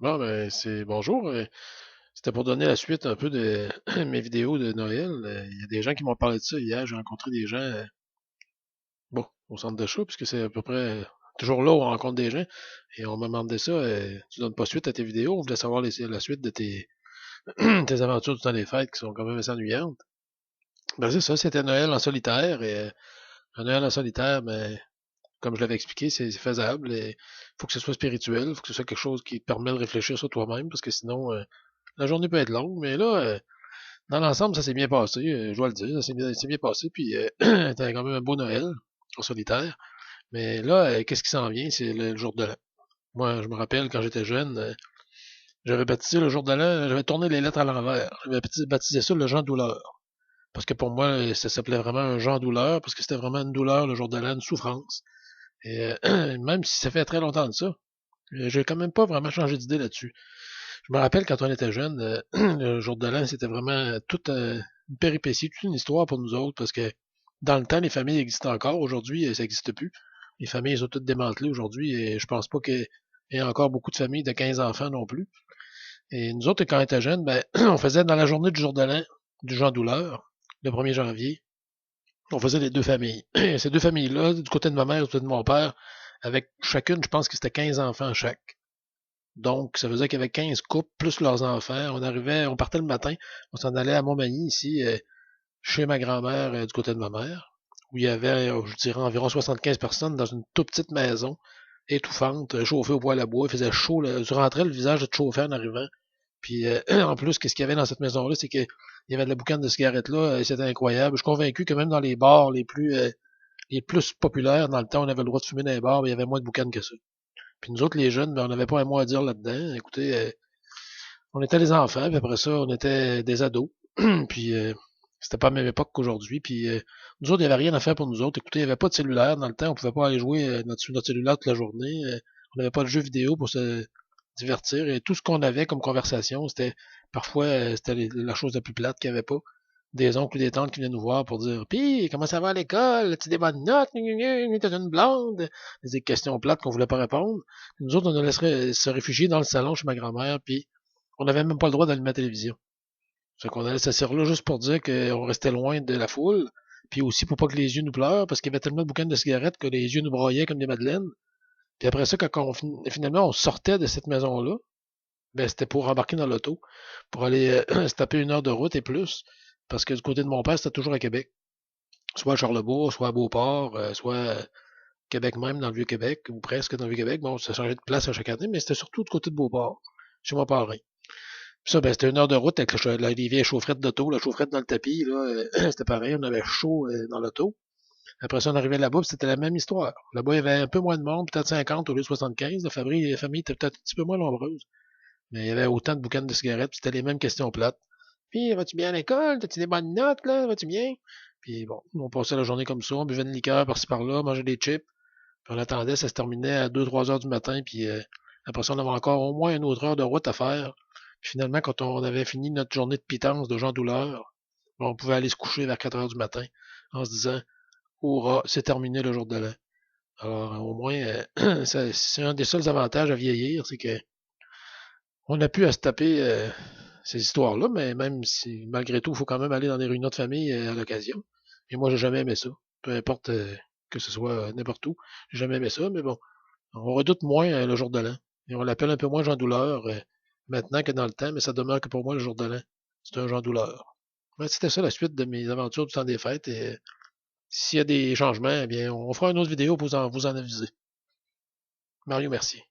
Bon, ben, c'est bonjour. C'était pour donner la suite un peu de mes vidéos de Noël. Il y a des gens qui m'ont parlé de ça hier. J'ai rencontré des gens, bon, au centre d'achat, puisque c'est à peu près toujours là où on rencontre des gens. Et on m'a demandé ça. Tu donnes pas suite à tes vidéos. On voulait savoir la suite de tes aventures du temps des fêtes qui sont quand même assez ennuyantes. Ben, c'est ça. C'était Noël en solitaire. Un Noël en solitaire, ben, comme je l'avais expliqué, c'est faisable. Il faut que ce soit spirituel. Il faut que ce soit quelque chose qui te permet de réfléchir sur toi-même, parce que sinon, la journée peut être longue, mais là, dans l'ensemble, ça s'est bien passé, je dois le dire, ça s'est bien passé, puis c'était quand même un beau Noël, en solitaire. Mais là, qu'est-ce qui s'en vient? C'est le jour de l'an. Moi, je me rappelle, quand j'étais jeune, j'avais baptisé le jour de l'an, j'avais tourné les lettres à l'envers. J'avais baptisé ça le Jean Douleur. Parce que pour moi, ça s'appelait vraiment un Jean Douleur, parce que c'était vraiment une douleur le jour de l'an, une souffrance. Et même si ça fait très longtemps de ça, j'ai quand même pas vraiment changé d'idée là-dessus. Je me rappelle quand on était jeune, le jour de l'an, c'était vraiment toute une péripétie, toute une histoire pour nous autres, parce que dans le temps, les familles existent encore. Aujourd'hui, ça n'existe plus. Les familles sont toutes démantelées aujourd'hui et je pense pas qu'il y ait encore beaucoup de familles de 15 enfants non plus. Et nous autres, quand on était jeunes, ben, on faisait dans la journée du jour de l'an, du Jean Douleur, le 1er janvier, on faisait les deux familles. Et ces deux familles-là, du côté de ma mère et du côté de mon père, avec chacune, je pense que c'était 15 enfants chaque. Donc, ça faisait qu'il y avait 15 couples, plus leurs enfants. On partait le matin, on s'en allait à Montmagny, ici, chez ma grand-mère, du côté de ma mère, où il y avait, je dirais, environ 75 personnes dans une toute petite maison, étouffante, chauffée au poêle à bois. Il faisait chaud, là. Tu rentrais, le visage de te chauffait en arrivant. Puis, en plus, qu'est-ce qu'il y avait dans cette maison-là, c'est qu'il y avait de la boucane de cigarettes là, et c'était incroyable. Je suis convaincu que même dans les bars les plus populaires, dans le temps, on avait le droit de fumer dans les bars, mais il y avait moins de boucan que ça. Puis nous autres, les jeunes, ben, on n'avait pas un mot à dire là-dedans. Écoutez, on était les enfants, puis après ça, on était des ados. Puis c'était pas la même époque qu'aujourd'hui. Puis nous autres, il n'y avait rien à faire pour nous autres. Écoutez, il n'y avait pas de cellulaire dans le temps. On pouvait pas aller jouer sur notre cellulaire toute la journée. On n'avait pas de jeux vidéo pour se divertir. Et tout ce qu'on avait comme conversation, c'était parfois c'était la chose la plus plate qu'il n'y avait pas. Des oncles ou des tantes qui venaient nous voir pour dire Pis, comment ça va à l'école? As-tu des bonnes notes? T'as une blonde? Des questions plates qu'on voulait pas répondre. Puis nous autres, on nous laisserait se réfugier dans le salon chez ma grand-mère, puis on n'avait même pas le droit d'allumer la télévision. Fait qu'on allait s'asseoir là juste pour dire qu'on restait loin de la foule, puis aussi pour pas que les yeux nous pleurent, parce qu'il y avait tellement de boucanes de cigarettes que les yeux nous broyaient comme des madeleines. Puis après ça, quand finalement on sortait de cette maison-là, ben c'était pour embarquer dans l'auto, pour aller se taper 1 heure de route et plus, parce que du côté de mon père, c'était toujours à Québec. Soit à Charlebourg, soit à Beauport, soit Québec même, dans le Vieux-Québec, ou presque dans le Vieux-Québec. Bon, ça changeait de place à chaque année, mais c'était surtout du côté de Beauport, chez mon parrain. Puis ça, ben, c'était 1 heure de route avec les vieilles chaufferettes d'auto, la chaufferette dans le tapis, là, c'était pareil, on avait chaud dans l'auto. Après ça, on arrivait là-bas, puis c'était la même histoire. Là-bas, il y avait un peu moins de monde, peut-être 50 au lieu de 75. La famille était peut-être un petit peu moins nombreuse. Mais il y avait autant de boucanes de cigarettes, puis c'était les mêmes questions plates. Puis, vas-tu bien à l'école? T'as-tu des bonnes notes, là? Vas-tu bien? Puis bon, on passait la journée comme ça, on buvait une liqueur par-ci par-là, mangeait des chips. Puis on attendait, ça se terminait à 2-3 heures du matin, puis après ça, on avait encore au moins 1 autre heure de route à faire. Puis finalement, quand on avait fini notre journée de pitance de Jean Douleur, on pouvait aller se coucher vers 4 heures du matin en se disant, hurrah, c'est terminé le jour de l'an. Alors, au moins, c'est un des seuls avantages à vieillir, c'est que on a pu à se taper ces histoires-là, mais même si, malgré tout, il faut quand même aller dans des réunions de famille à l'occasion. Et moi, j'ai jamais aimé ça. Peu importe que ce soit n'importe où, j'ai jamais aimé ça, mais bon, on redoute moins le jour de l'an. Et on l'appelle un peu moins Jean Douleur maintenant que dans le temps, mais ça demeure que pour moi, le jour de l'an, c'est un Jean Douleur. Ouais, c'était ça la suite de mes aventures du temps des fêtes. Et s'il y a des changements, eh bien, on fera une autre vidéo pour vous en aviser. Mario, merci.